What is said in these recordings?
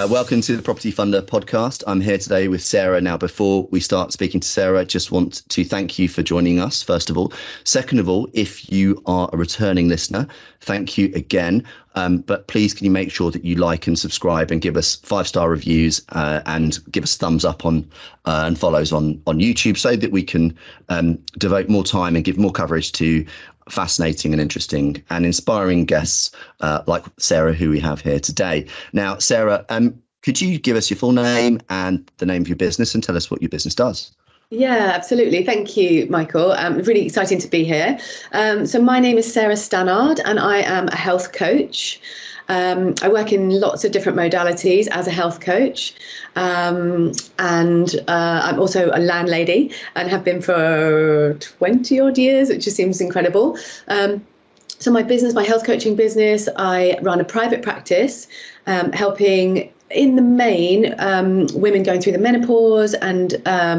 Welcome to the Property Funder podcast. I'm here today with Sarah. Now, before we start speaking to Sarah, I just want to thank you for joining us, first of all. Second of all, if you are a returning listener, thank you again. But please, can you make sure that you like and subscribe and give us 5-star reviews and give us thumbs up on and follows on YouTube so that we can devote more time and give more coverage to fascinating and interesting and inspiring guests like Sarah, who we have here today. Now, Sarah, could you give us your full name and the name of your business and tell us what your business does? Yeah, absolutely. Thank you, Michael. Really exciting to be here. So my name is Sarah Stannard and I am a health coach. I work in lots of different modalities as a health coach. And I'm also a landlady and have been for 20 odd years, which just seems incredible. So my business, my health coaching business, I run a private practice helping in the main, women going through the menopause and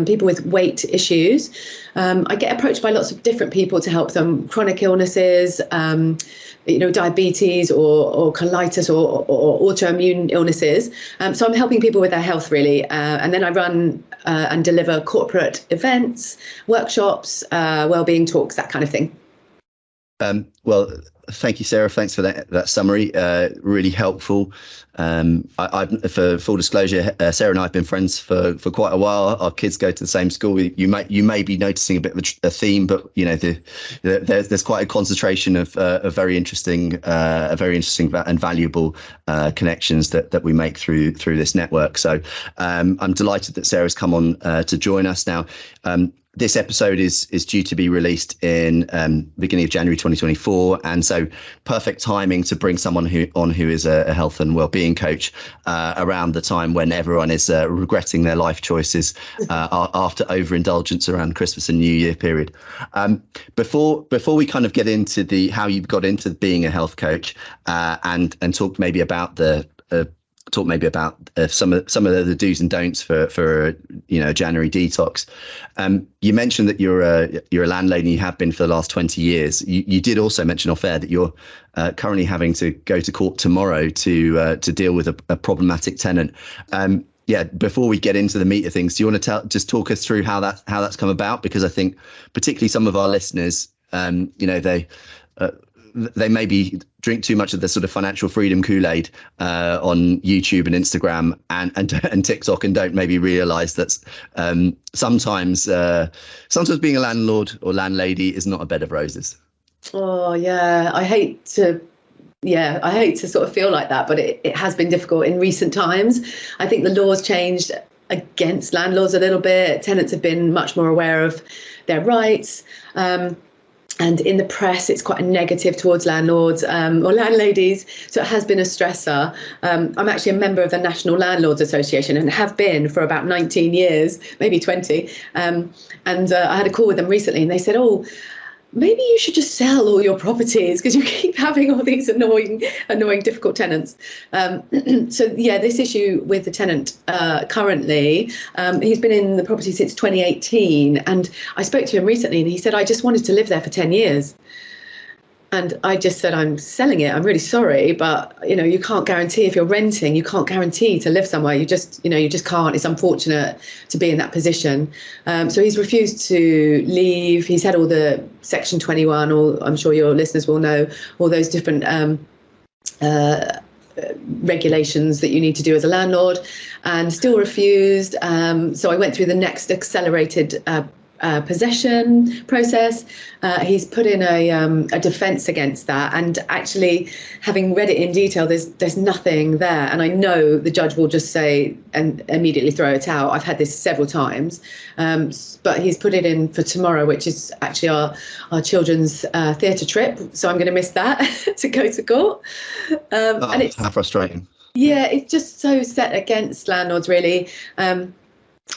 people with weight issues. I get approached by lots of different people to help them, chronic illnesses, diabetes or colitis or autoimmune illnesses. So I'm helping people with their health, really. And then I run and deliver corporate events, workshops, wellbeing talks, that kind of thing. Well, thank you, Sarah. Thanks for that summary. Really helpful. For full disclosure, Sarah and I have been friends for quite a while. Our kids go to the same school. You may be noticing a bit of a theme, but there's quite a concentration of very interesting and valuable connections that we make through this network. So I'm delighted that Sarah's come on to join us now. This episode is due to be released in beginning of January 2024, and so perfect timing to bring someone who is a health and wellbeing coach around the time when everyone is regretting their life choices after overindulgence around Christmas and New Year period. Before we kind of get into how you got into being a health coach and talk maybe about some of the do's and don'ts for January detox. You mentioned that you're a landlady and you have been for the last 20 years. You did also mention off air that you're currently having to go to court tomorrow to deal with a problematic tenant. Before we get into the meat of things, do you want to just talk us through how that's come about? Because I think particularly some of our listeners, they maybe drink too much of the sort of financial freedom Kool-Aid on YouTube and Instagram and TikTok, and don't maybe realize that sometimes being a landlord or landlady is not a bed of roses. Oh yeah, I hate to sort of feel like that, but it has been difficult in recent times. I think the law's changed against landlords a little bit. Tenants have been much more aware of their rights. And in the press, it's quite a negative towards landlords or landladies. So it has been a stressor. I'm actually a member of the National Landlords Association and have been for about 19 years, maybe 20. I had a call with them recently and they said, oh, maybe you should just sell all your properties because you keep having all these annoying, difficult tenants. This issue with the tenant currently, he's been in the property since 2018. And I spoke to him recently and he said, I just wanted to live there for 10 years. And I just said, I'm selling it. I'm really sorry, but you can't guarantee if you're renting, you can't guarantee to live somewhere. You just can't. It's unfortunate to be in that position. So he's refused to leave. He's had all the Section 21, or I'm sure your listeners will know all those different regulations that you need to do as a landlord, and still refused. So I went through the next accelerated possession process. He's put in a defence against that, and actually, having read it in detail, there's nothing there, and I know the judge will just say and immediately throw it out. I've had this several times, but he's put it in for tomorrow, which is actually our children's theatre trip, so I'm going to miss that to go to court. And it's how frustrating. Yeah, it's just so set against landlords, really.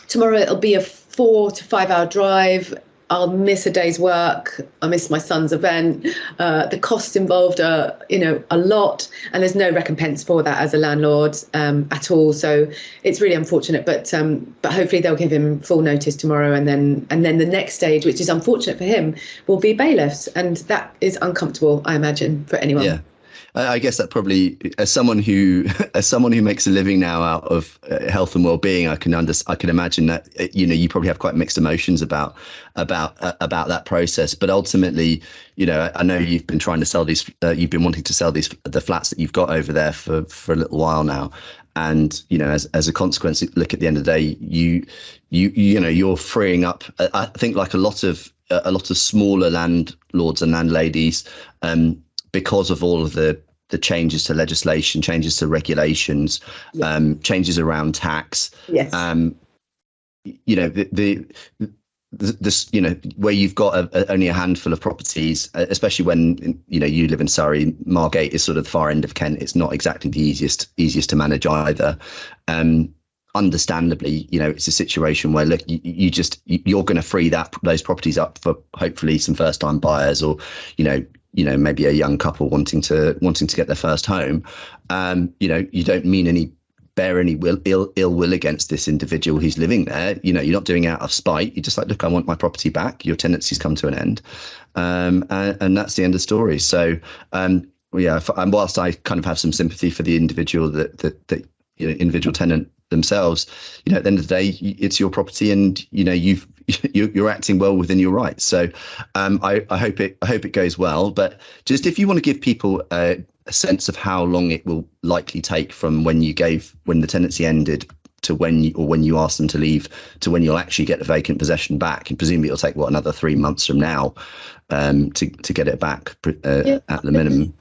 Tomorrow it'll be a 4 to 5 hour drive. I'll miss a day's work. I miss my son's event. The costs involved are, a lot, and there's no recompense for that as a landlord at all. So it's really unfortunate, but hopefully they'll give him full notice tomorrow, and then the next stage, which is unfortunate for him, will be bailiffs, and that is uncomfortable, I imagine, for anyone. Yeah. I guess that probably, as someone who makes a living now out of health and well-being, I can imagine that you probably have quite mixed emotions about that process. But ultimately, I know you've been trying to sell these, you've been wanting to sell the flats that you've got over there for a little while now, and as a consequence, look, at the end of the day, you're freeing up. I think, like a lot of smaller landlords and landladies, because of all of the changes to legislation, changes to regulations, changes around tax. Yes. Where you've got only a handful of properties, especially when you live in Surrey, Margate is sort of the far end of Kent. It's not exactly the easiest to manage either. Understandably, it's a situation where, look, you're going to free those properties up for hopefully some first time buyers, or maybe a young couple wanting to get their first home. You don't bear any ill will against this individual who's living there. You're not doing it out of spite. You're just like, look, I want my property back. Your tenancy's come to an end, and that's the end of the story. So, whilst I kind of have some sympathy for the individual that individual tenant themselves, at the end of the day, it's your property, and you're acting well within your rights. So I hope it goes well. But just, if you want to give people a sense of how long it will likely take from when the tenancy ended to when you asked them to leave to when you'll actually get the vacant possession back, and presumably it'll take another 3 months from now to get it back at the minimum.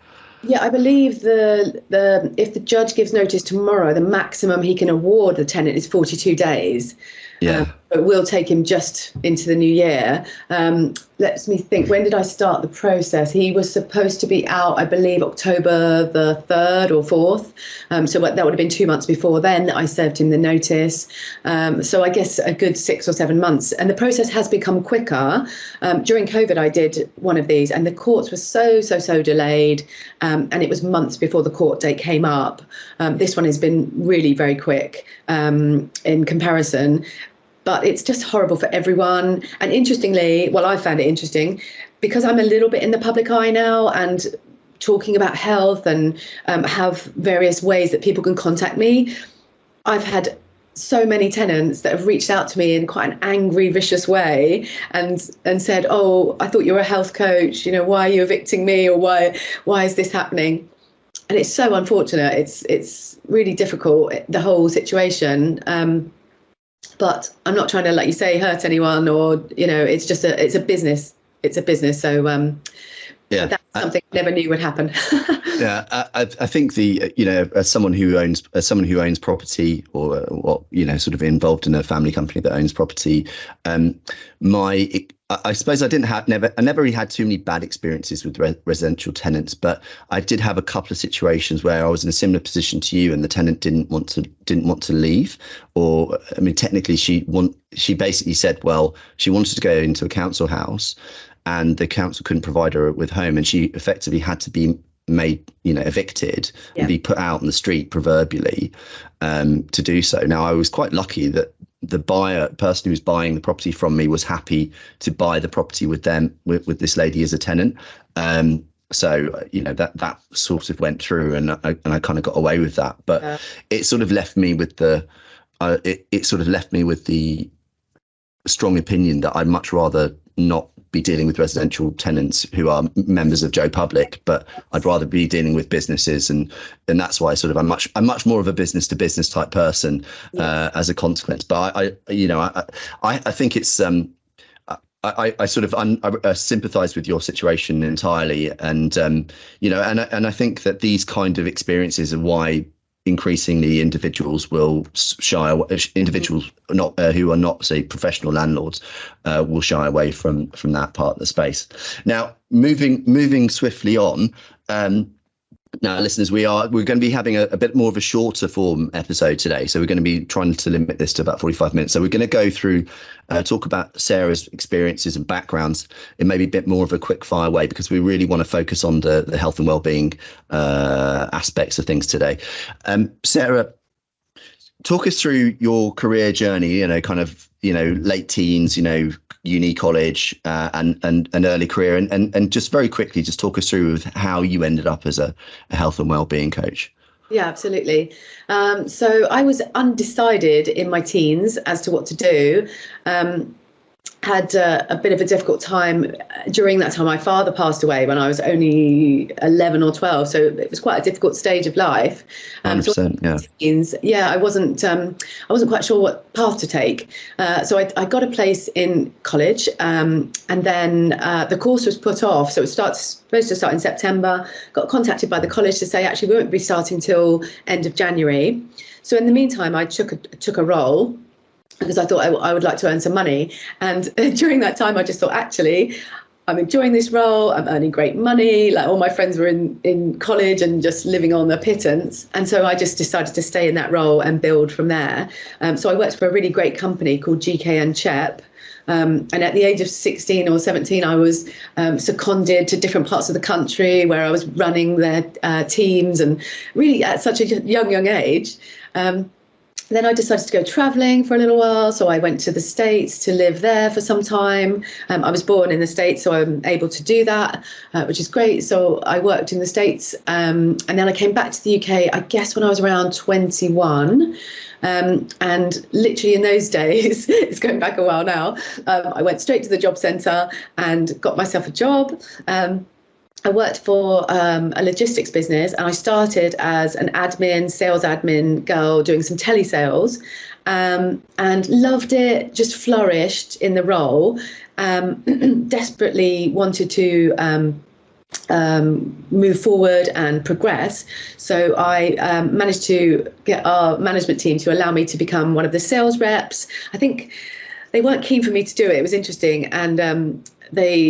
Yeah, I believe if the judge gives notice tomorrow, the maximum he can award the tenant is 42 days. Yeah. It will take him just into the new year. Let me think. When did I start the process? He was supposed to be out, I believe, October the 3rd or 4th. So that would have been 2 months before then I served him the notice. So I guess a good 6 or 7 months. And the process has become quicker. During COVID, I did one of these, and the courts were so delayed. And it was months before the court date came up. This one has been really very quick in comparison. But it's just horrible for everyone. And interestingly, I found it interesting because I'm a little bit in the public eye now and talking about health and have various ways that people can contact me. I've had so many tenants that have reached out to me in quite an angry, vicious way and said, "Oh, I thought you were a health coach. Why are you evicting me? Or why is this happening?" And it's so unfortunate. It's really difficult, the whole situation. But I'm not trying to, like you say, hurt anyone, or it's just it's a business. It's a business. So that's something I never knew would happen. Yeah, I think as someone who owns property, or sort of involved in a family company that owns property, I suppose I never really had too many bad experiences with residential tenants, but I did have a couple of situations where I was in a similar position to you, and the tenant didn't want to leave, or technically she basically said, well, she wanted to go into a council house, and the council couldn't provide her with home, and she effectively had to be made evicted and be put out on the street proverbially to do so. Now, I was quite lucky that the person who was buying the property from me was happy to buy the property with this lady as a tenant. So that sort of went through, and I kind of got away with that. But it sort of left me with the strong opinion that I'd much rather not be dealing with residential tenants who are members of Joe Public, but I'd rather be dealing with businesses, and that's why I'm much more of a business to business type person as a consequence. But I think it's I sympathise with your situation entirely, and I think that these kind of experiences are why increasingly individuals will shy away. Individuals who are not, say, professional landlords will shy away from that part of the space. Now, moving swiftly on, Now, listeners, we're going to be having a bit more of a shorter form episode today. So we're going to be trying to limit this to about 45 minutes. So we're going to go through, talk about Sarah's experiences and backgrounds in maybe a bit more of a quick fire way, because we really want to focus on the health and well-being aspects of things today. Sarah, talk us through your career journey, kind of, late teens, uni, college, and early career, and just very quickly, just talk us through how you ended up as a health and well-being coach. Yeah, absolutely. So I was undecided in my teens as to what to do. Had a bit of a difficult time during that time. My father passed away when I was only 11 or 12, so it was quite a difficult stage of life. 100%, yeah. Teens, I wasn't quite sure what path to take. So I got a place in college, and then the course was put off. So it was supposed to start in September. Got contacted by the college to say, actually, we won't be starting till end of January. So in the meantime, I took a role, because I thought I would like to earn some money. And during that time, I just thought, actually, I'm enjoying this role. I'm earning great money. Like, all my friends were in college and just living on the pittance. And so I just decided to stay in that role and build from there. So I worked for a really great company called GKN CHEP. And at the age of 16 or 17, I was seconded to different parts of the country where I was running their teams, and really at such a young age. Then I decided to go traveling for a little while. So I went to the States to live there for some time. I was born in the States, so I'm able to do that, which is great. So I worked in the States, and then I came back to the UK, I guess, when I was around 21. And literally in those days, it's going back a while now, I went straight to the job centre and got myself a job. I worked for a logistics business, and I started as an sales admin girl doing some telesales, and loved it, just flourished in the role, desperately wanted to move forward and progress. So I managed to get our management team to allow me to become one of the sales reps. I think they weren't keen for me to do it. It was interesting. And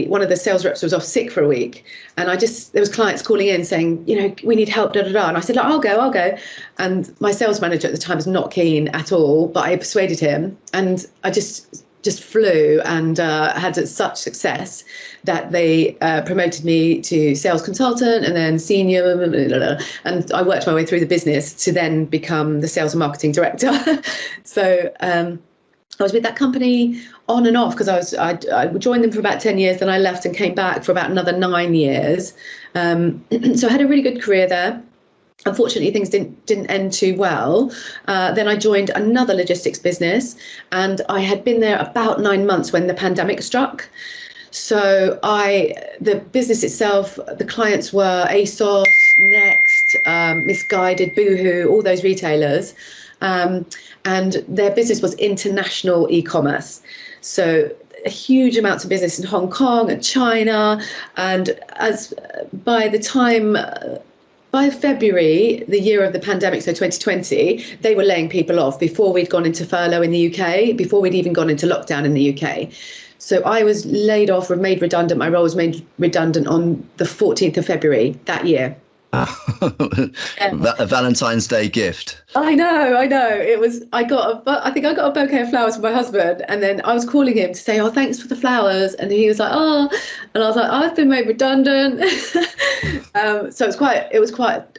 one of the sales reps was off sick for a week, and there was clients calling in saying, we need help, and I said, I'll go. And my sales manager at the time was not keen at all, but I persuaded him, and I just flew and had such success that they promoted me to sales consultant and then senior, and I worked my way through the business to then become the sales and marketing director. So I was with that company on and off, because I joined them for about 10 years, then I left and came back for about another 9 years. So I had a really good career there. Unfortunately, things didn't end too well. Then I joined another logistics business, and I had been there about 9 months when the pandemic struck. So the business itself, the clients were ASOS, Next, Misguided, Boohoo, all those retailers. And their business was international e-commerce. So huge amounts of business in Hong Kong and China. And by February, the year of the pandemic, so 2020, they were laying people off before we'd gone into furlough in the UK, before we'd even gone into lockdown in the UK. So I was laid off or made redundant. My role was made redundant on the 14th of February that year. A Valentine's Day gift. I know. It was. I think I got a bouquet of flowers for my husband, and then I was calling him to say, "Oh, thanks for the flowers," and he was like, "Oh," and I was like, "I've been made redundant." So it was quite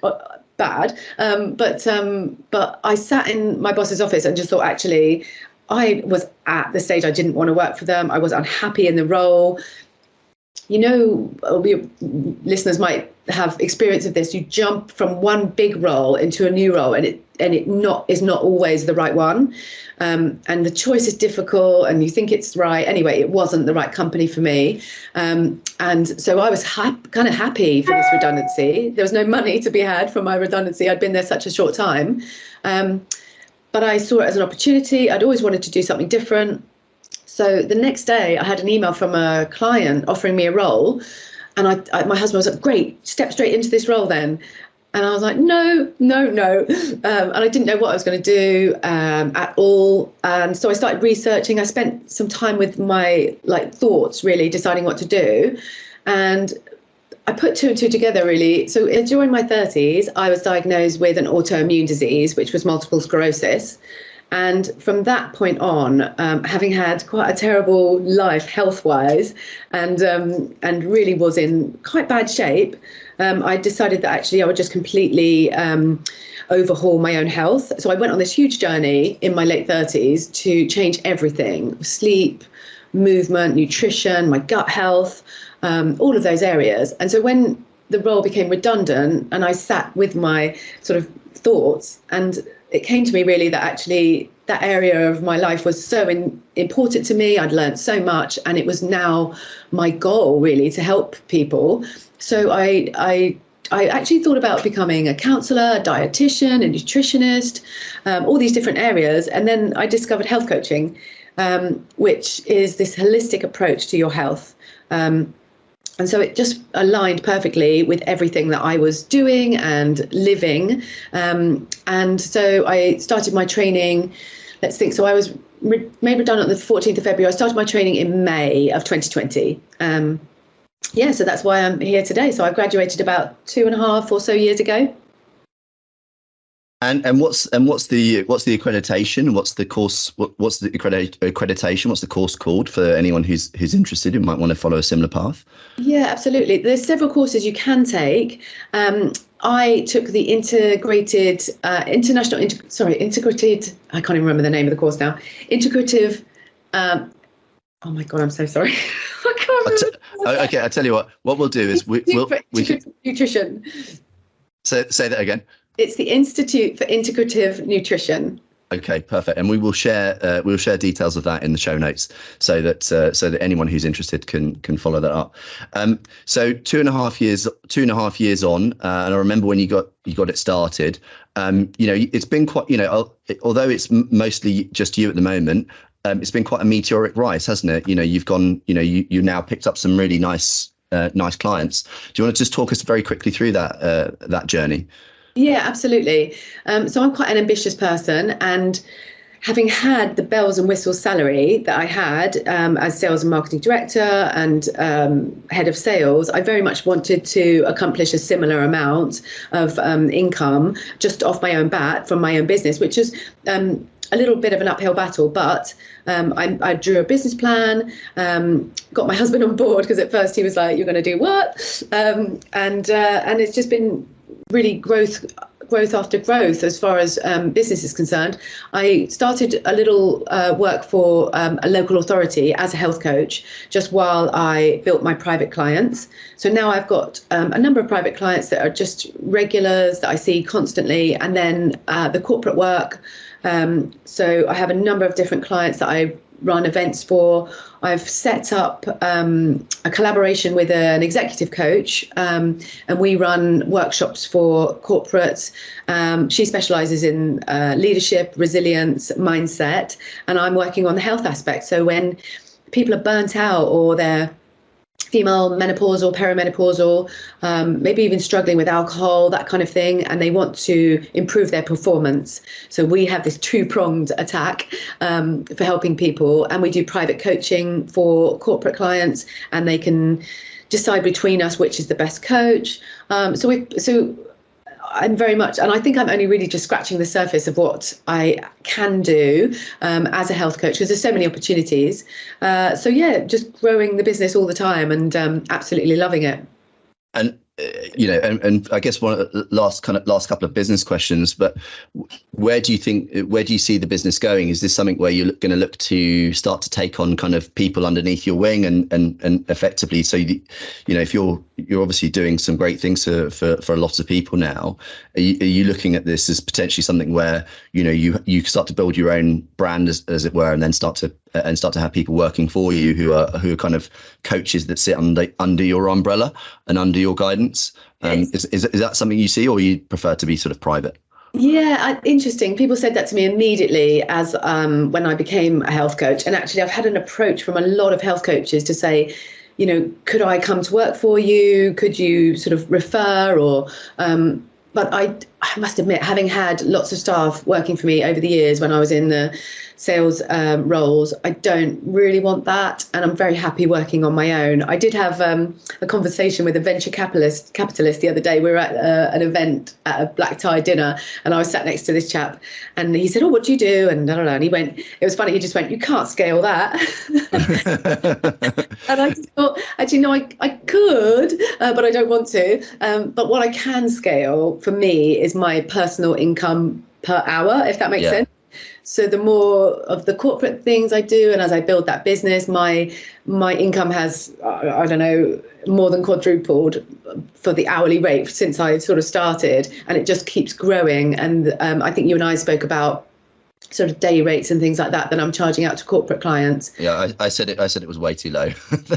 bad. But I sat in my boss's office and just thought, actually, I was at the stage I didn't want to work for them. I was unhappy in the role. Listeners might have experience of this. You jump from one big role into a new role, and it is not always the right one, and the choice is difficult, and you think it's right. Anyway, it wasn't the right company for me, and so I was kind of happy for this redundancy. There was no money to be had from my redundancy. I'd been there such a short time, but I saw it as an opportunity. I'd always wanted to do something different. So the next day I had an email from a client offering me a role, and my husband was like, "Great, step straight into this role then." And I was like, no. And I didn't know what I was going to do at all. And so I started researching. I spent some time with my thoughts, really deciding what to do. And I put two and two together, really. So during my 30s, I was diagnosed with an autoimmune disease, which was multiple sclerosis. And from that point on, having had quite a terrible life health-wise, and really was in quite bad shape, I decided that actually I would just completely overhaul my own health. So I went on this huge journey in my late 30s to change everything: sleep, movement, nutrition, my gut health, all of those areas. And so when the role became redundant and I sat with my sort of thoughts, and it came to me really that actually that area of my life was so important to me. I'd learned so much, and it was now my goal really to help people. So I actually thought about becoming a counsellor, a dietitian, a nutritionist, all these different areas. And then I discovered health coaching, which is this holistic approach to your health. And so it just aligned perfectly with everything that I was doing and living. And so I started my training, let's think, so I was made redundant on the 14th of February. I started my training in May of 2020. So that's why I'm here today. So I graduated about 2.5 or so years ago. And what's the accreditation? What's the course? What's the accreditation? What's the course called for anyone who's interested, who might want to follow a similar path? Yeah, absolutely. There's several courses you can take. I took the integrated. I can't even remember the name of the course now. Integrative. Oh my God, I'm so sorry. I can't remember. Okay, I'll tell you what. What we'll do is we can nutrition. Say that again. It's the Institute for Integrative Nutrition. Okay, perfect. And we will share details of that in the show notes so that anyone who's interested can follow that up. So 2.5 years on, and I remember when you got it started. It's been quite, although it's mostly just you at the moment, it's been quite a meteoric rise, hasn't it? You've gone, you now picked up some really nice clients. Do you want to just talk us very quickly through that journey? Yeah, absolutely. So I'm quite an ambitious person, and having had the bells and whistles salary that I had as sales and marketing director and head of sales, I very much wanted to accomplish a similar amount of income just off my own bat from my own business, which is a little bit of an uphill battle. But I drew a business plan, got my husband on board, because at first he was like, "You're going to do what?" And it's just been really growth after growth as far as business is concerned. I started a little work for a local authority as a health coach just while I built my private clients. So now I've got a number of private clients that are just regulars that I see constantly, and then the corporate work. So I have a number of different clients that I run events for. I've set up a collaboration with an executive coach, and we run workshops for corporates. She specializes in leadership, resilience, mindset, and I'm working on the health aspect. So when people are burnt out, or they're female, menopausal, perimenopausal, maybe even struggling with alcohol, that kind of thing, and they want to improve their performance. So we have this two-pronged attack for helping people, and we do private coaching for corporate clients, and they can decide between us which is the best coach. So I'm very much, and I think I'm only really just scratching the surface of what I can do as a health coach, because there's so many opportunities. So yeah, just growing the business all the time, and absolutely loving it. And and I guess one of the last couple of business questions, but where do you see the business going? Is this something where you're going to look to start to take on kind of people underneath your wing and effectively, so if you're obviously doing some great things for a lot of people now, are you looking at this as potentially something where you start to build your own brand as it were, and then start to have people working for you who are kind of coaches that sit under your umbrella and under your guidance? Is that something you see, or you prefer to be sort of private? Yeah, interesting. People said that to me immediately as when I became a health coach. And actually, I've had an approach from a lot of health coaches to say, could I come to work for you? Could you sort of refer? Or but I must admit, having had lots of staff working for me over the years when I was in the sales roles. I don't really want that, and I'm very happy working on my own. I did have a conversation with a venture capitalist the other day. We were at an event at a black tie dinner, and I was sat next to this chap, and he said, "Oh, what do you do?" And I don't know. And he went, it was funny. He just went, "You can't scale that." And I just thought, actually, no, I could, but I don't want to. But what I can scale for me is my personal income per hour, if that makes sense. So the more of the corporate things I do, and as I build that business, my income has, I don't know, more than quadrupled for the hourly rate since I sort of started, and it just keeps growing. And I think you and I spoke about sort of day rates and things like that I'm charging out to corporate clients. Yeah, I said it was way too low.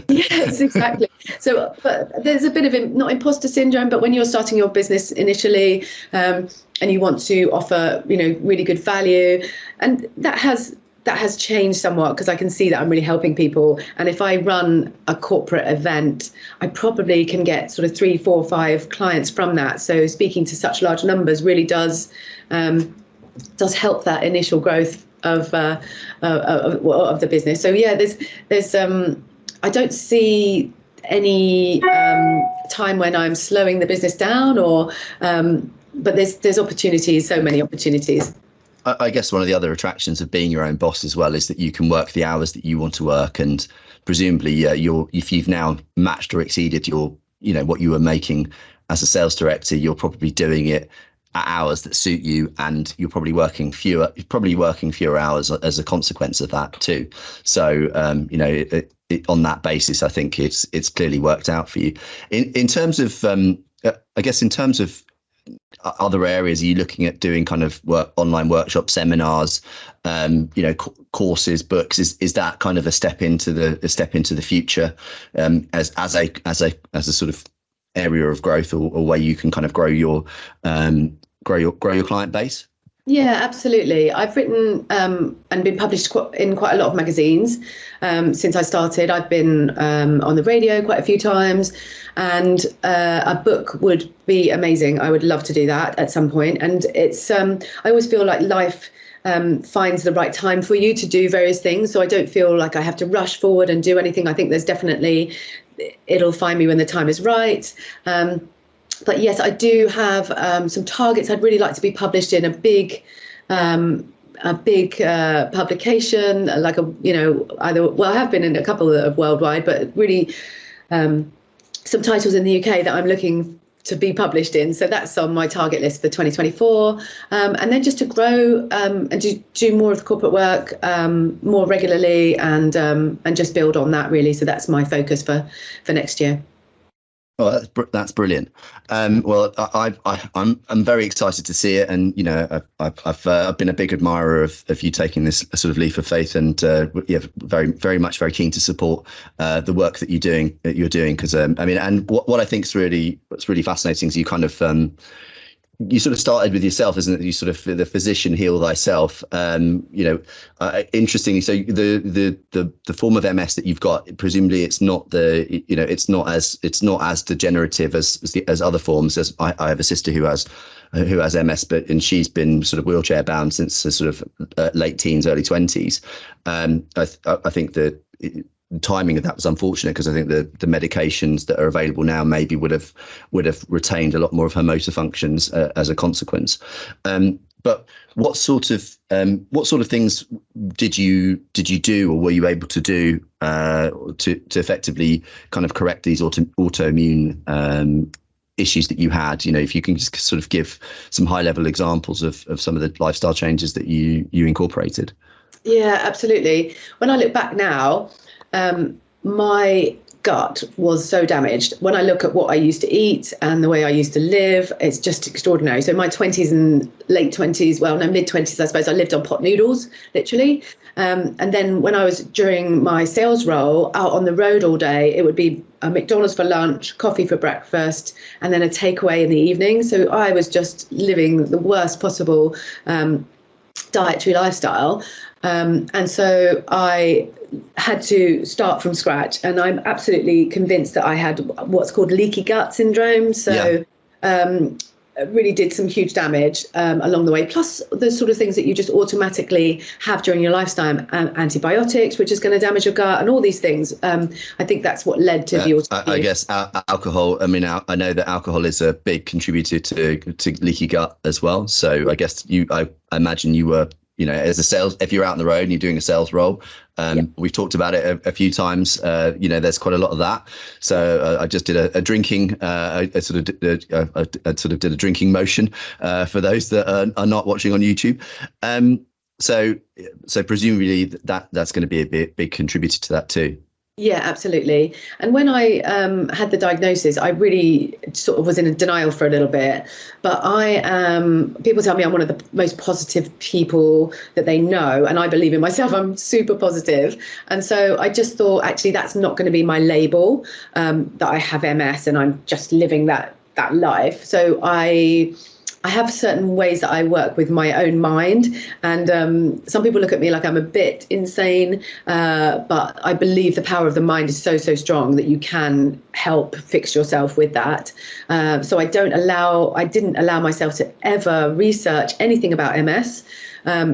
Yes, exactly. So, but there's a bit of not imposter syndrome, but when you're starting your business initially, and you want to offer, really good value, and that has changed somewhat, because I can see that I'm really helping people. And if I run a corporate event, I probably can get sort of 3, 4, 5 clients from that. So speaking to such large numbers really does help that initial growth of the business. So yeah, there's I don't see any time when I'm slowing the business down, or but there's opportunities, so many opportunities. I guess one of the other attractions of being your own boss as well is that you can work the hours that you want to work, and presumably if you've now matched or exceeded your what you were making as a sales director, you're probably doing it at hours that suit you, and you're probably working fewer hours as a consequence of that too. So on that basis, I think it's clearly worked out for you. In terms of I guess in terms of other areas, are you looking at doing kind of online workshops, seminars, courses, books? Is that kind of a step into the future as a sort of area of growth, or where you can kind of grow your client base? Yeah, absolutely. I've written and been published in quite a lot of magazines since I started. I've been on the radio quite a few times, and a book would be amazing. I would love to do that at some point. And it's I always feel like life finds the right time for you to do various things. So I don't feel like I have to rush forward and do anything. I think there's definitely, it'll find me when the time is right. But yes, I do have some targets. I'd really like to be published in a big publication, like I have been in a couple of worldwide, but really some titles in the UK that I'm looking to be published in. So that's on my target list for 2024. And then just to grow and do more of the corporate work more regularly, and just build on that really. So that's my focus for next year. Oh, that's brilliant. Well, I'm very excited to see it, and I've been a big admirer of you taking this sort of leap of faith, and very much very keen to support the work that you're doing. Because and what I think is what's really fascinating is you kind of you sort of started with yourself, isn't it? You sort of, the physician heal thyself. Interestingly, so the form of MS that you've got, presumably it's not it's not as degenerative as other forms. As I have a sister who has MS, and she's been sort of wheelchair bound since the sort of late teens, early 20s. I think that the timing of that was unfortunate, because I think the medications that are available now maybe would have retained a lot more of her motor functions as a consequence. But what sort of things did you do, or were you able to do to effectively kind of correct these autoimmune issues that you had? If you can just sort of give some high level examples of some of the lifestyle changes that you incorporated. Yeah, absolutely. When I look back now, my gut was so damaged. When I look at what I used to eat and the way I used to live, it's just extraordinary. So my 20s and late 20s, mid 20s, I suppose, I lived on pot noodles, literally. And then when I was during my sales role out on the road all day, it would be a McDonald's for lunch, coffee for breakfast, and then a takeaway in the evening. So I was just living the worst possible dietary lifestyle. And so I had to start from scratch, and I'm absolutely convinced that I had what's called leaky gut syndrome. So really did some huge damage along the way. Plus the sort of things that you just automatically have during your lifetime, antibiotics, which is going to damage your gut, and all these things. I think that's what led to the autoimmune. I guess alcohol. I mean, I know that alcohol is a big contributor to leaky gut as well. So I guess I imagine you were, as a sales, if you're out on the road and you're doing a sales role, we've talked about it a few times. There's quite a lot of that. So I just did a drinking, I sort of did a drinking motion for those that are not watching on YouTube. So presumably that's going to be a big contributor to that too. Yeah, absolutely. And when I had the diagnosis, I really sort of was in a denial for a little bit. But people tell me I'm one of the most positive people that they know. And I believe in myself. I'm super positive. And so I just thought, actually, that's not going to be my label, that I have MS and I'm just living that life. So I have certain ways that I work with my own mind, and some people look at me like I'm a bit insane, but I believe the power of the mind is so strong that you can help fix yourself with that. So I didn't allow myself to ever research anything about MS.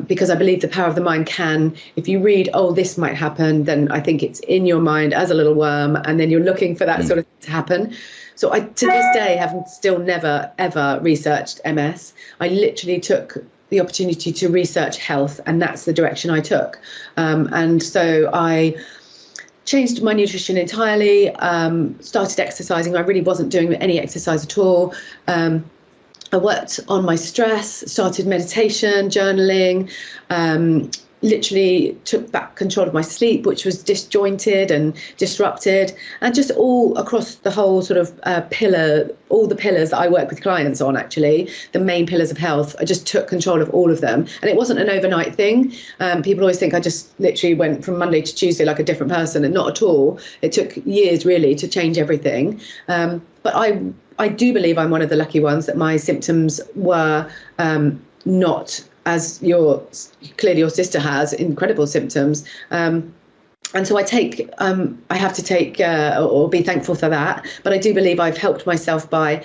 Because I believe the power of the mind can, if you read, oh, this might happen, then I think it's in your mind as a little worm, and then you're looking for that sort of thing to happen. So I, to this day, have still never, ever researched MS. I literally took the opportunity to research health, and that's the direction I took. And so I changed my nutrition entirely, started exercising. I really wasn't doing any exercise at all. I worked on my stress, started meditation, journaling, literally took back control of my sleep, which was disjointed and disrupted, and just all across the whole sort of all the pillars that I work with clients on, actually, the main pillars of health. I just took control of all of them. And it wasn't an overnight thing. People always think I just literally went from Monday to Tuesday like a different person, and not at all. It took years really to change everything. But I do believe I'm one of the lucky ones that my symptoms were not, as clearly your sister has, incredible symptoms. And so I have to take or be thankful for that. But I do believe I've helped myself by,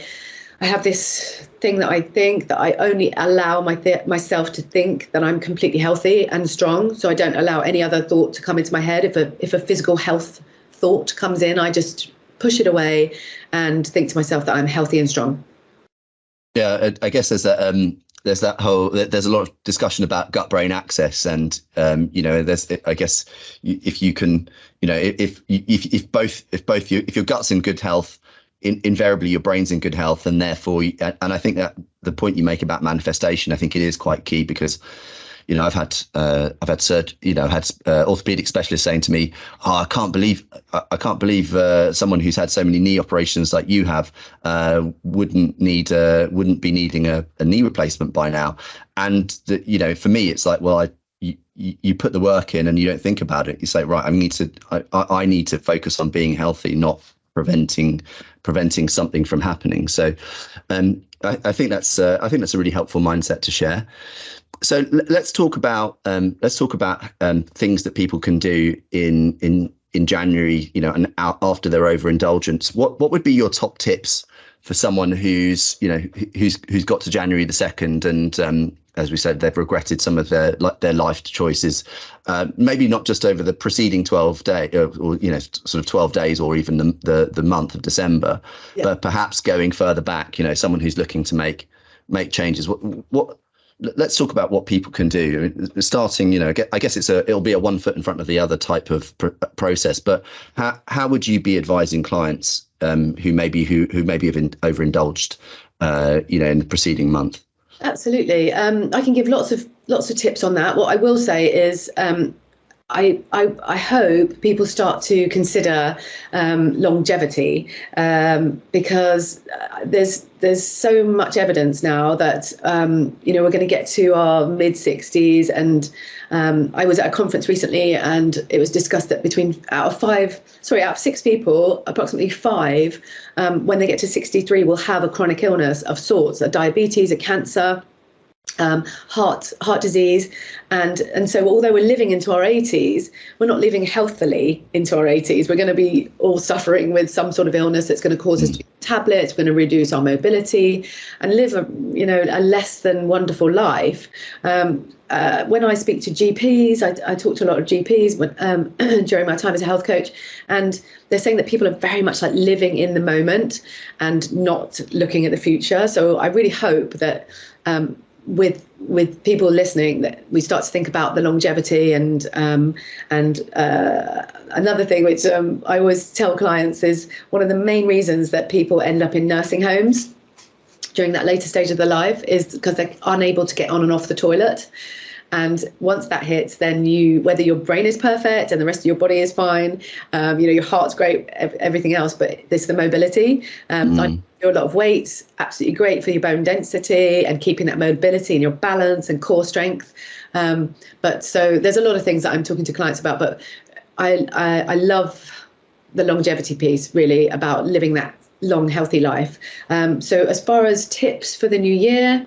I have this thing that I think that I only allow myself to think that I'm completely healthy and strong. So I don't allow any other thought to come into my head. If a physical health thought comes in, I just push it away and think to myself that I'm healthy and strong. Yeah, I guess there's a lot of discussion about gut-brain axis, and I guess if you can, if your gut's in good health, invariably your brain's in good health, and therefore, and I think that the point you make about manifestation, I think it is quite key, because I've had orthopedic specialists saying to me, I can't believe someone who's had so many knee operations like you have wouldn't be needing a knee replacement by now. And for me, it's like, well, you put the work in and you don't think about it. You say, right, I need to focus on being healthy, not preventing something from happening. So I think that's a really helpful mindset to share. So let's talk about things that people can do in January, and after their overindulgence. What would be your top tips for someone who's got to January the 2nd and as we said, they've regretted some of their life choices, maybe not just over the preceding 12 days or sort of 12 days or even the month of December, but perhaps going further back, someone who's looking to make changes. Let's talk about what people can do. I mean, starting, I guess it'll be a one foot in front of the other type of process. But how would you be advising clients who maybe have overindulged, in the preceding month? Absolutely. I can give lots of tips on that. What I will say is, I hope people start to consider longevity, because there's so much evidence now that we're going to get to our mid-60s, and I was at a conference recently and it was discussed that out of 6 people, approximately 5 when they get to 63 will have a chronic illness of sorts, a diabetes, a cancer. heart disease, and so although we're living into our 80s, we're not living healthily into our 80s. We're going to be all suffering with some sort of illness that's going to cause us to use tablets. We're going to reduce our mobility and live a less than wonderful life. When I speak to GPs, I talk to a lot of GPs during my time as a health coach, and they're saying that people are very much like living in the moment and not looking at the future. So I really hope that with people listening, that we start to think about the longevity and another thing which I always tell clients is one of the main reasons that people end up in nursing homes during that later stage of their life is because they're unable to get on and off the toilet. And once that hits, then whether your brain is perfect and the rest of your body is fine, your heart's great, everything else, but it's the mobility. I do a lot of weights, absolutely great for your bone density and keeping that mobility and your balance and core strength. But so there's a lot of things that I'm talking to clients about, but I love the longevity piece, really, about living that long, healthy life. So as far as tips for the new year,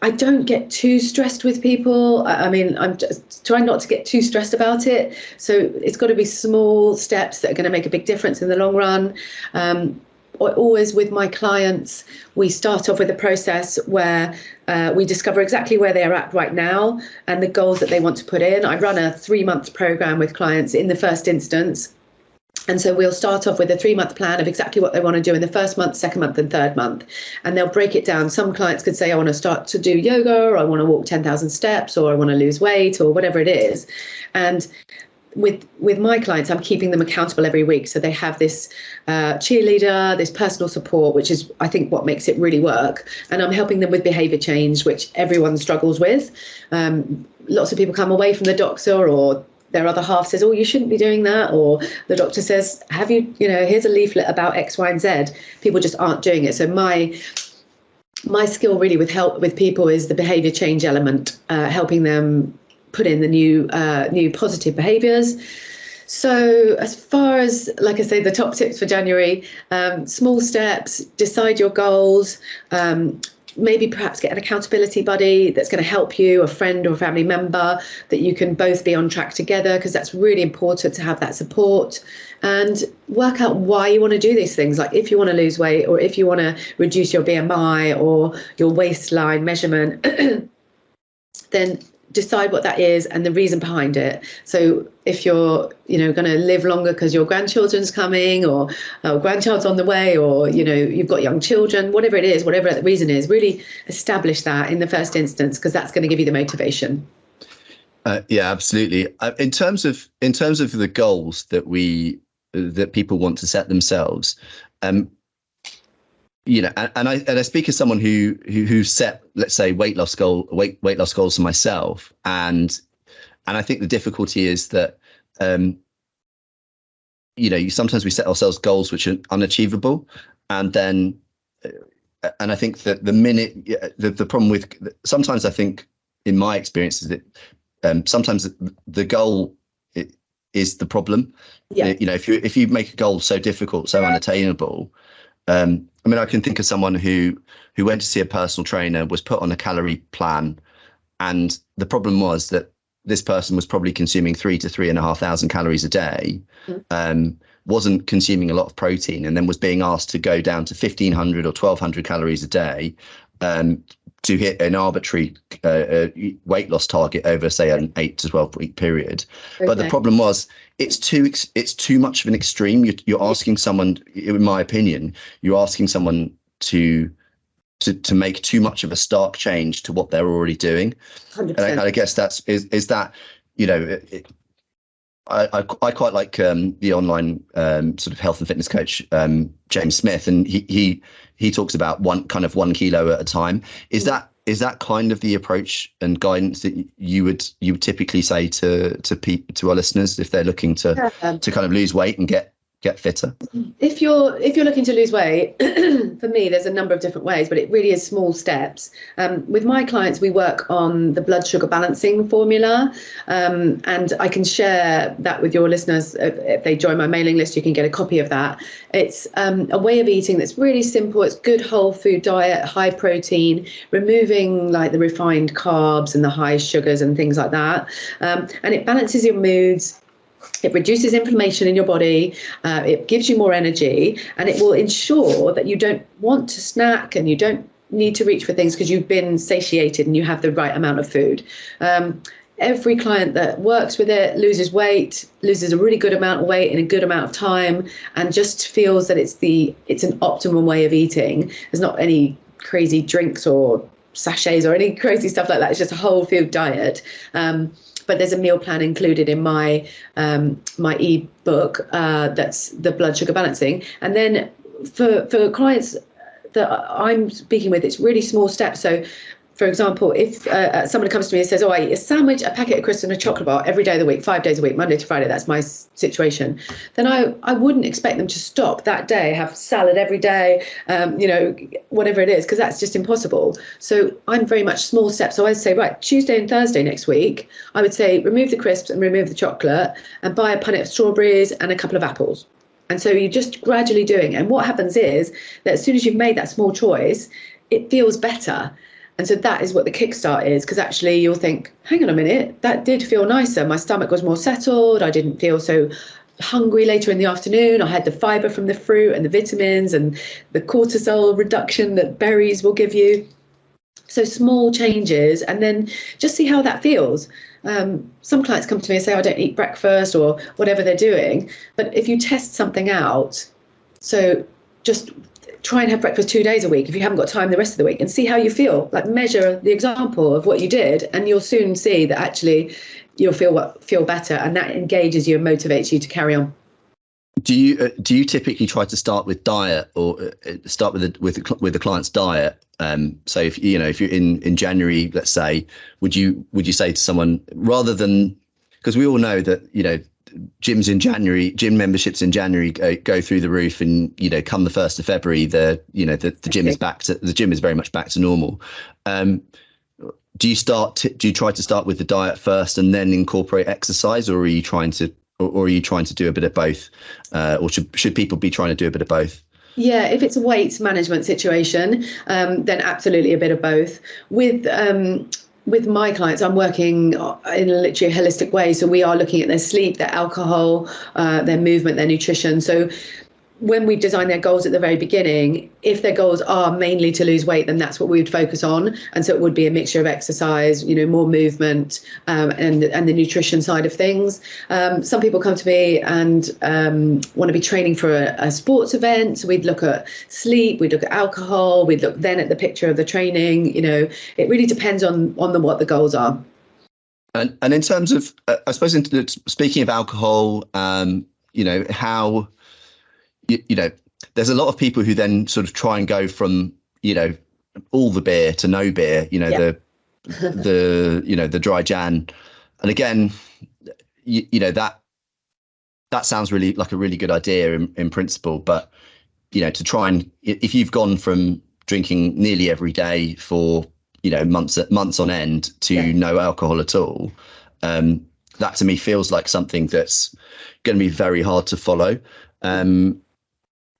I don't get too stressed with people. I mean, I'm just trying not to get too stressed about it. So it's got to be small steps that are going to make a big difference in the long run. Always with my clients, we start off with a process where we discover exactly where they are at right now and the goals that they want to put in. I run a 3-month program with clients in the first instance. And so we'll start off with a 3-month plan of exactly what they want to do in the first month, second month and third month. And they'll break it down. Some clients could say, I want to start to do yoga, or I want to walk 10,000 steps, or I want to lose weight, or whatever it is. And with my clients, I'm keeping them accountable every week. So they have this cheerleader, this personal support, which is, I think, what makes it really work. And I'm helping them with behavior change, which everyone struggles with. Lots of people come away from the doctor, or their other half says, oh, you shouldn't be doing that. Or the doctor says, here's a leaflet about X, Y, and Z. People just aren't doing it. So my skill really with people is the behavior change element, helping them put in the new positive behaviors. So as far as, like I say, the top tips for January, small steps, decide your goals, maybe perhaps get an accountability buddy that's going to help you, a friend or a family member, that you can both be on track together, because that's really important to have that support, and work out why you want to do these things. Like if you want to lose weight, or if you want to reduce your BMI or your waistline measurement, then decide what that is and the reason behind it. So if you're going to live longer because your grandchildren's coming, or grandchild's on the way, or you've got young children, whatever it is, whatever the reason is, really establish that in the first instance, because that's going to give you the motivation. Yeah, absolutely. In terms of the goals that people want to set themselves, and I speak as someone who set, let's say, weight loss goals for myself, and I think the difficulty is that sometimes we set ourselves goals which are unachievable, and I think that the problem with, sometimes I think in my experience is that sometimes the goal is the problem. Yeah. If you make a goal so difficult, so unattainable. I can think of someone who went to see a personal trainer, was put on a calorie plan, and the problem was that this person was probably consuming 3,000 to 3,500 calories a day, wasn't consuming a lot of protein, and then was being asked to go down to 1,500 or 1,200 calories a day to hit an arbitrary weight loss target over, say, an 8 to 12 week period. Okay. But the problem was, it's too much of an extreme. You're asking someone, in my opinion, to make too much of a stark change to what they're already doing. 100%. And I guess I quite like the online sort of health and fitness coach, James Smith, and he talks about 1 kilo at a time. Is that kind of the approach and guidance that you would typically say to our listeners if they're looking to kind of lose weight and get get fitter? If you're looking to lose weight, for me, there's a number of different ways, but it really is small steps. With my clients, we work on the blood sugar balancing formula, and I can share that with your listeners. If they join my mailing list, you can get a copy of that. It's a way of eating that's really simple. It's good whole food diet, high protein, removing like the refined carbs and the high sugars and things like that. And it balances your moods. It reduces inflammation in your body, it gives you more energy, and it will ensure that you don't want to snack and you don't need to reach for things because you've been satiated and you have the right amount of food. Every client that works with it loses weight, loses a really good amount of weight in a good amount of time, and just feels that it's an optimum way of eating. There's not any crazy drinks or sachets or any crazy stuff like that. It's just a whole food diet. But there's a meal plan included in my my ebook that's the blood sugar balancing. And then for clients that I'm speaking with, it's really small steps. So, for example, if someone comes to me and says, I eat a sandwich, a packet of crisps and a chocolate bar every day of the week, 5 days a week, Monday to Friday, that's my situation, then I wouldn't expect them to stop that day, have salad every day, whatever it is, because that's just impossible. So I'm very much small steps. So I'd say, right, Tuesday and Thursday next week, I would say remove the crisps and remove the chocolate and buy a punnet of strawberries and a couple of apples. And so you're just gradually doing. And what happens is that as soon as you've made that small choice, it feels better. And so that is what the kickstart is, because actually you'll think, hang on a minute, that did feel nicer. My stomach was more settled. I didn't feel so hungry later in the afternoon. I had the fibre from the fruit and the vitamins and the cortisol reduction that berries will give you. So small changes, and then just see how that feels. Some clients come to me and say, I don't eat breakfast or whatever they're doing. But if you test something out, so just try and have breakfast 2 days a week if you haven't got time the rest of the week, and see how you feel. Like, measure the example of what you did, and you'll soon see that actually you'll feel better, and that engages you and motivates you to carry on. Do you typically try to start with diet, or start with the client's diet? So if you're in January, let's say, would you say to someone, rather than, because we all know that gyms in January, gym memberships in January go through the roof, and come the 1st of February, the gym is the gym is very much back to normal. Do you try to start with the diet first and then incorporate exercise, or are you trying to do a bit of both, or should people be trying to do a bit of both? Yeah, if it's a weight management situation, then absolutely a bit of both. With my clients, I'm working in literally a holistic way. So we are looking at their sleep, their alcohol, their movement, their nutrition. So when we design their goals at the very beginning, if their goals are mainly to lose weight, then that's what we would focus on. And so it would be a mixture of exercise, more movement, and the nutrition side of things. Some people come to me and want to be training for a sports event. So we'd look at sleep, we'd look at alcohol, we'd look then at the picture of the training. It really depends on what the goals are. And in terms of, I suppose, speaking of alcohol, how, there's a lot of people who then sort of try and go from, all the beer to no beer, the dry Jan. And again, that sounds really like a really good idea in principle, but, to try and, if you've gone from drinking nearly every day for, months on end to no alcohol at all, that to me feels like something that's going to be very hard to follow.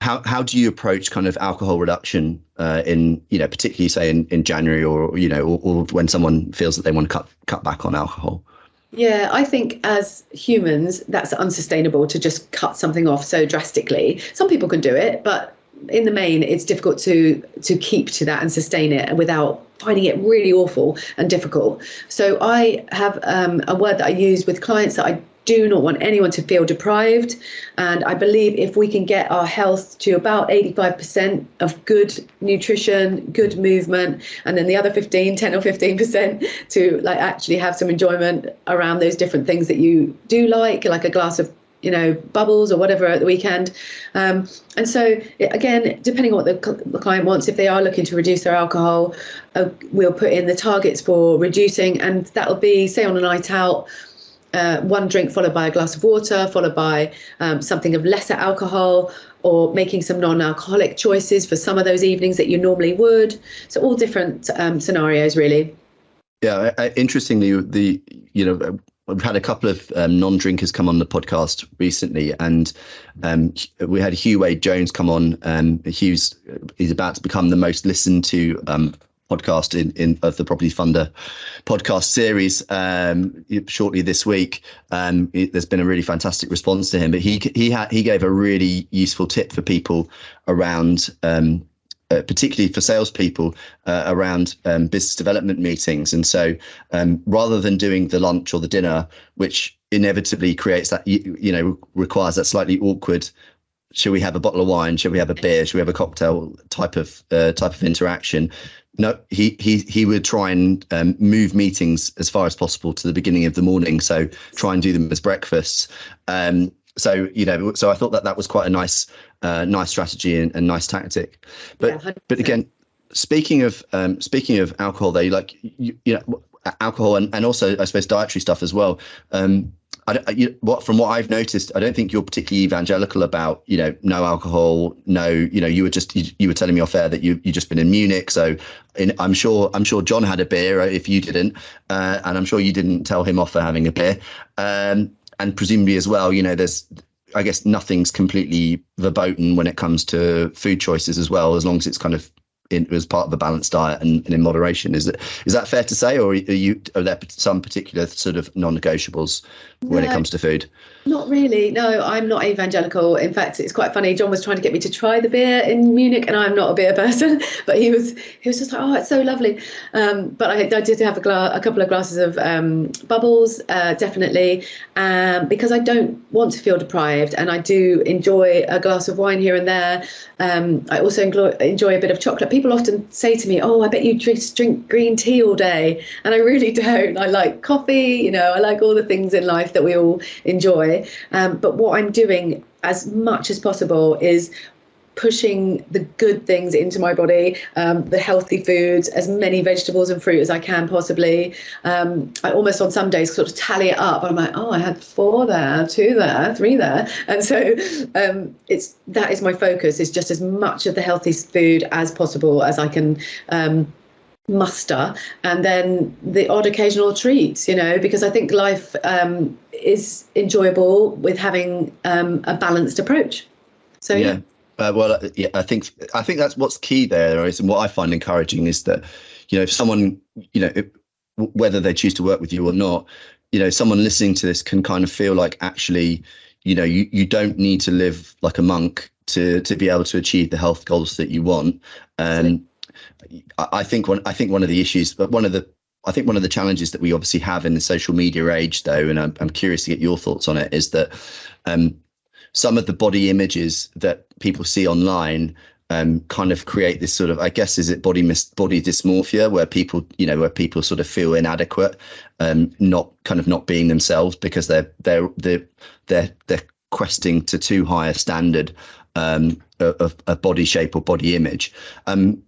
How do you approach kind of alcohol reduction in, particularly say in January, or when someone feels that they want to cut back on alcohol? Yeah, I think as humans, that's unsustainable to just cut something off so drastically. Some people can do it, but in the main, it's difficult to keep to that and sustain it without finding it really awful and difficult. So I have a word that I use with clients that I do not want anyone to feel deprived. And I believe if we can get our health to about 85% of good nutrition, good movement, and then the other 10 or 15% to actually have some enjoyment around those different things that you do like a glass of bubbles or whatever at the weekend. And so again, depending on what the client wants, if they are looking to reduce their alcohol, we'll put in the targets for reducing, and that'll be, say, on a night out, one drink followed by a glass of water, followed by something of lesser alcohol, or making some non-alcoholic choices for some of those evenings that you normally would. So all different scenarios, really. Yeah, interestingly, we've had a couple of non-drinkers come on the podcast recently, and we had Hugh Wade Jones come on. He's about to become the most listened to podcast in of the Property Funder podcast series shortly this week. There's been a really fantastic response to him, but he gave a really useful tip for people around particularly for salespeople around business development meetings. And so rather than doing the lunch or the dinner, which inevitably creates that, requires that slightly awkward, should we have a bottle of wine? Should we have a beer? Should we have a cocktail type of interaction? No, he would try and move meetings as far as possible to the beginning of the morning. So try and do them as breakfasts. So I thought that was quite a nice strategy and nice tactic. But again, speaking of alcohol, though, alcohol and also I suppose dietary stuff as well. From what I've noticed, I don't think you're particularly evangelical about no alcohol, no. You were telling me off air that you just been in Munich, so I'm sure John had a beer if you didn't, and I'm sure you didn't tell him off for having a beer. And presumably as well, there's, I guess, nothing's completely verboten when it comes to food choices as well, as long as it's kind of as part of a balanced diet and in moderation. Is that fair to say, or are there some particular sort of non-negotiables when it comes to food? Not really. No, I'm not evangelical. In fact, it's quite funny. John was trying to get me to try the beer in Munich, and I'm not a beer person. But he was just like, oh, it's so lovely. But I did have a couple of glasses of bubbles, definitely, because I don't want to feel deprived, and I do enjoy a glass of wine here and there. I also enjoy a bit of chocolate. People often say to me, oh, I bet you drink green tea all day. And I really don't. I like coffee, I like all the things in life that we all enjoy. But what I'm doing as much as possible is pushing the good things into my body, the healthy foods, as many vegetables and fruit as I can possibly. I almost on some days sort of tally it up. I'm like, oh, I had 4 there, 2 there, 3 there. And so that is my focus, is just as much of the healthy food as possible as I can muster, and then the odd occasional treat, because I think life is enjoyable with having a balanced approach. So yeah. I think that's what's key there is, and what I find encouraging is that, if someone, whether they choose to work with you or not, someone listening to this can kind of feel like actually, you don't need to live like a monk to be able to achieve the health goals that you want. I think one of the issues, but one of the challenges that we obviously have in the social media age, though, and I'm curious to get your thoughts on it, is that some of the body images that people see online kind of create this sort of, I guess, is it body dysmorphia, where people sort of feel inadequate, not being themselves because they're questing to too high a standard of body shape or body image. And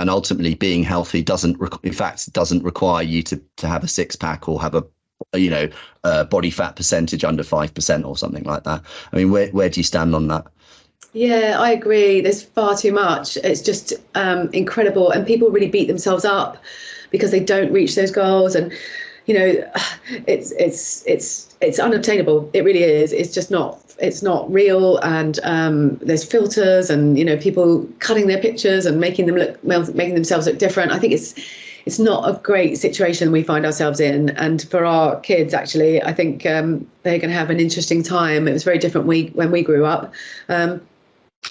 ultimately being healthy doesn't require you to have a 6-pack or have a body fat percentage under 5% or something like that. I mean, where do you stand on that? Yeah, I agree. There's far too much. It's just incredible. And people really beat themselves up because they don't reach those goals. And, it's unobtainable. It really is. It's just it's not real. And there's filters and, people cutting their pictures and making themselves look different. I think it's not a great situation we find ourselves in. And for our kids, actually, I think they're going to have an interesting time. It was very different when we grew up.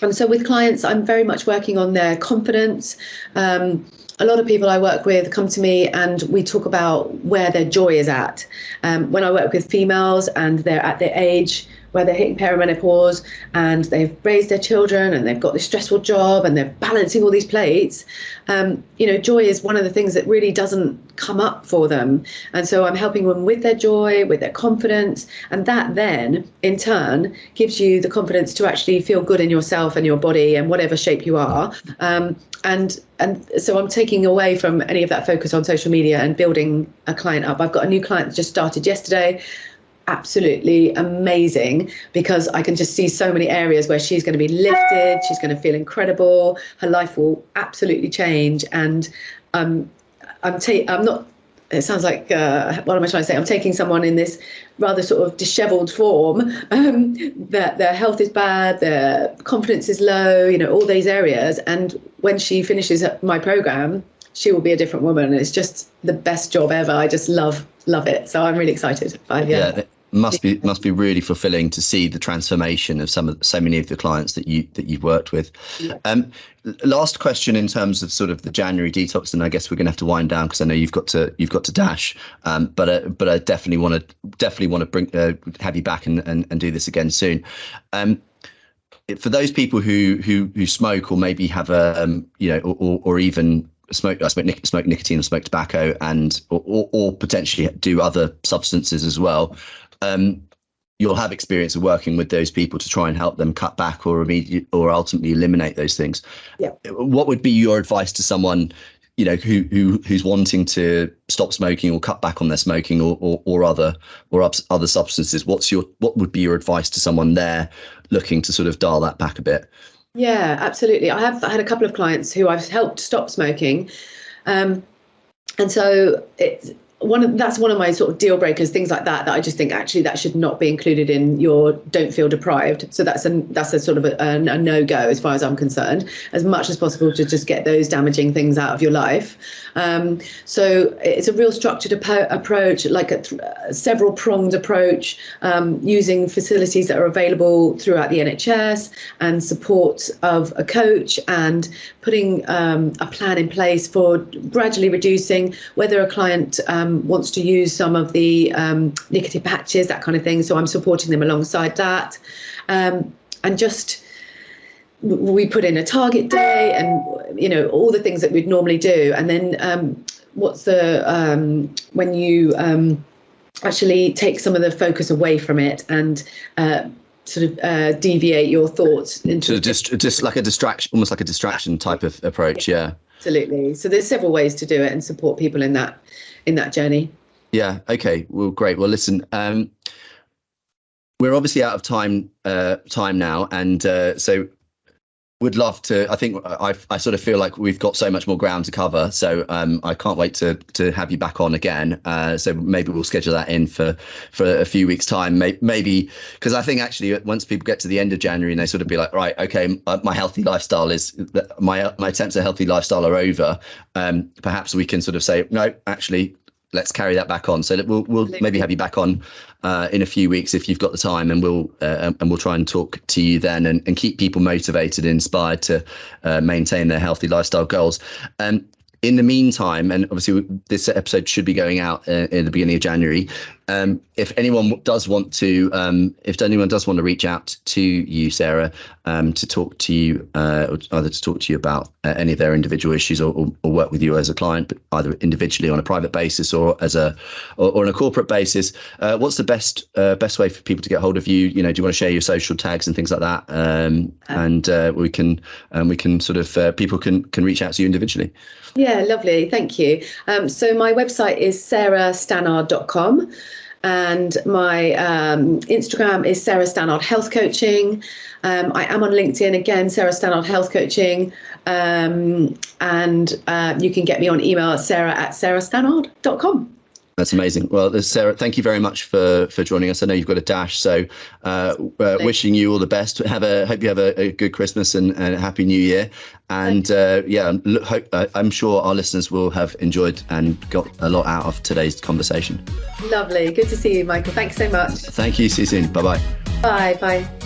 And so with clients, I'm very much working on their confidence. A lot of people I work with come to me and we talk about where their joy is at. When I work with females and they're at their age where they're hitting perimenopause and they've raised their children and they've got this stressful job and they're balancing all these plates, joy is one of the things that really doesn't come up for them. And so I'm helping them with their joy, with their confidence, and that then in turn gives you the confidence to actually feel good in yourself and your body and whatever shape you are. And so I'm taking away from any of that focus on social media and building a client up. I've got a new client that just started yesterday. Absolutely amazing, because I can just see so many areas where she's going to be lifted, she's going to feel incredible, her life will absolutely change. And I'm not, it sounds like, what am I trying to say? I'm taking someone in this rather sort of disheveled form, that their health is bad, their confidence is low, all these areas. And when she finishes my program, she will be a different woman. It's just the best job ever. I just love it. So I'm really excited. Yeah, it must be really fulfilling to see the transformation of so many of the clients that you've worked with. Yeah. Last question in terms of sort of the January detox, and I guess we're going to have to wind down because I know you've got to dash. But I definitely want to bring have you back and do this again soon. For those people who smoke or maybe have or even smoke nicotine or smoke tobacco or potentially do other substances as well, you'll have experience of working with those people to try and help them cut back or ultimately eliminate those things. Yeah. What would be your advice to someone who's wanting to stop smoking or cut back on their smoking or other substances? What would be your advice to someone there looking to sort of dial that back a bit? Yeah, absolutely. I have had a couple of clients who I've helped stop smoking. And so that's one of my sort of deal breakers, things like that I just think actually that should not be included in your don't feel deprived. So that's a sort of a no-go as far as I'm concerned, as much as possible to just get those damaging things out of your life. So it's a real structured approach, like a several pronged approach, using facilities that are available throughout the NHS and support of a coach, and putting a plan in place for gradually reducing, whether a client wants to use some of the nicotine patches, that kind of thing. So I'm supporting them alongside that. And just, we put in a target day and, all the things that we'd normally do. And then when you actually take some of the focus away from it and sort of deviate your thoughts into just like a distraction, almost like a distraction type of approach. Yeah, absolutely. So there's several ways to do it and support people in that journey. Yeah. Okay. Well, great. Well, listen, we're obviously out of time now, and so would love to. I think I sort of feel like we've got so much more ground to cover. So I can't wait to have you back on again. So maybe we'll schedule that in for a few weeks' time. Maybe because I think actually once people get to the end of January and they sort of be like, right, okay, my healthy lifestyle is my attempts at healthy lifestyle are over. Perhaps we can sort of say, no, actually, let's carry that back on. So that we'll maybe have you back on in a few weeks if you've got the time, and we'll try and talk to you then and keep people motivated and inspired to maintain their healthy lifestyle goals. In the meantime, and obviously this episode should be going out in the beginning of January. If anyone does want to reach out to you, Sarah, to talk to you, either to talk to you about any of their individual issues or work with you as a client, but either individually on a private basis or on a corporate basis, what's the best way for people to get hold of you? Do you want to share your social tags and things like that? And we can sort of people can reach out to you individually. Yeah, lovely. Thank you. So my website is sarahstannard.com, and my Instagram is Sarah Stannard Health Coaching. I am on LinkedIn again, Sarah Stannard Health Coaching. And you can get me on email at sarah@sarahstannard.com. That's amazing. Well, Sarah, thank you very much for joining us. I know you've got a dash, so wishing you all the best. Hope you have a good Christmas and a happy New Year. And I'm sure our listeners will have enjoyed and got a lot out of today's conversation. Lovely. Good to see you, Michael. Thanks so much. Thank you. See you soon. Bye-bye. Bye. Bye.